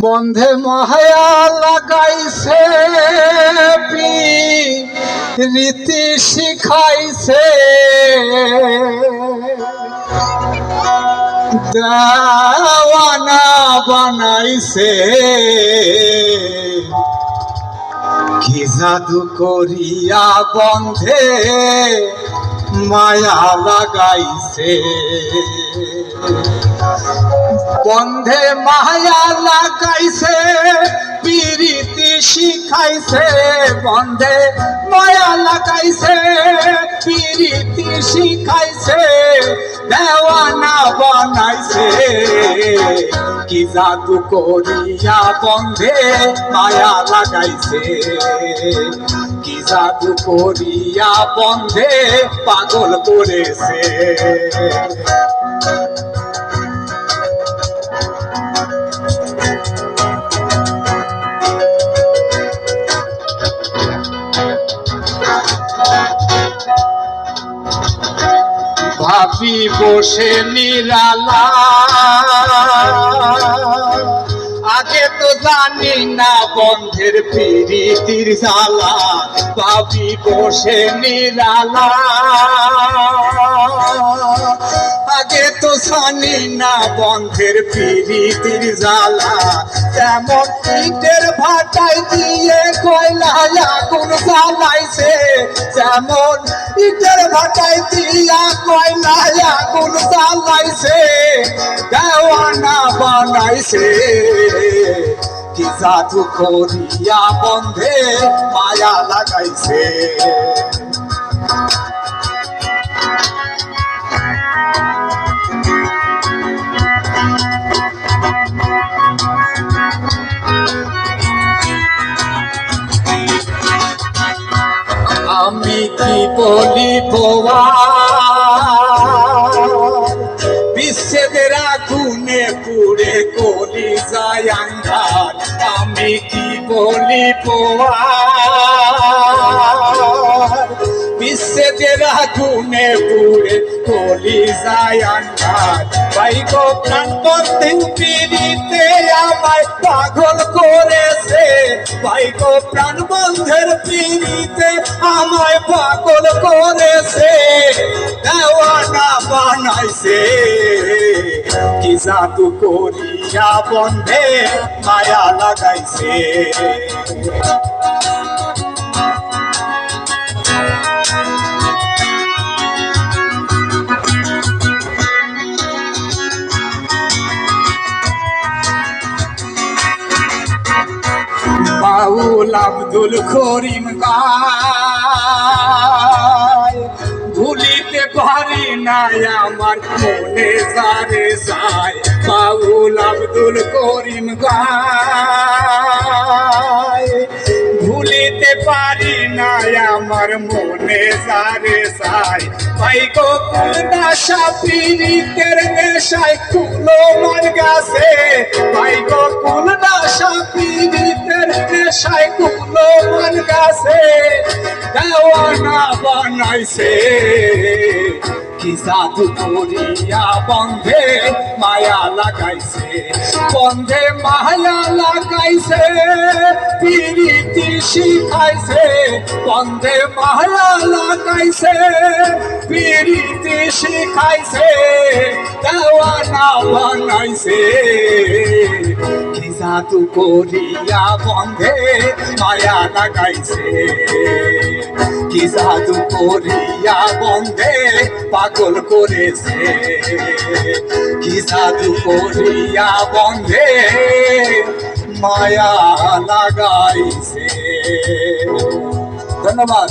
বন্ধে মায়া লাগাইছে রীতি শিখাইছে দেওয়ানা বানাইছে কি জাদু করিয়া বন্ধে মায়া লাগাইছে বন্ধে মায়া লাগাইছে প্রীতি শিখাইছে বন্ধে মায়া লাগাইছে প্রীতি শিখাইছে দেওয়ানা বানাইছে কি জাদু করিয়া বন্ধে মায়া লাগাইছে কি জাদু করিয়া বন্ধে পাগল করেছে ভাবি বসে নিরালা আগে তো জানি না বন্ধের প্রীতির জ্বালা ভাবি বসে নিরালা আগে তো জানি না বন্ধের প্রীতির জ্বালা তেমন ইটের ভাটায় দিয়ে কয়লায় আগুন জ্বালাইছে যেমন ইটের ভাটায় দিয়া কয়লায় আগুন জ্বালাইছে দেওয়ানা বানাইছে কি জাদু করিয়া বন্ধে মায়া লাগাইছে আমি কি বলিব বিচ্ছেদের আগুনে পুড়ে কলিজায় আন্ধার আমি কি বলিব বিচ্ছেদের আগুনে পুড়ে কলিজায় আন্ধার ভাই গো প্রাণ বন্ধু পিড়িতে আমায় পাগল করেছে ভাই গো প্রাণ বন্ধের পিড়িতে আমায় পাগল করেছে দেওয়ানা বানাইছে কি জাদু করিয়া বন্ধে মায়া লাগাইছে বাউল আব্দুল করিম গায় ভুলিতে পারি না আমার মনে যারে যায় বাউল আব্দুল করিম গায় ভুলিতে পারি না আমার মনে যারে যায় ভাই গো কুলদাসা পীড়িতের নেশায় কুলো মার গেছে ভাই গো কুলদাসা পীড়িতের নেশায় কুলো মার গেছে দেওয়ানা বানাইছে কি জাদু করিয়া বন্ধে মায়া লাগাইছে বন্ধে মায়া লাগাইছে প্রীতি শিখাইছে বন্ধে মায়া লাগাইছে প্রীতি শিখাইছে দেওয়ানা বানাইছে কি জাদু করিয়া বন্ধে মায়া লাগাইছে কি জাদু করিয়া বন্ধে পাগল করেছে কি জাদু করিয়া বন্ধে মায়া লাগাইছে ধন্যবাদ।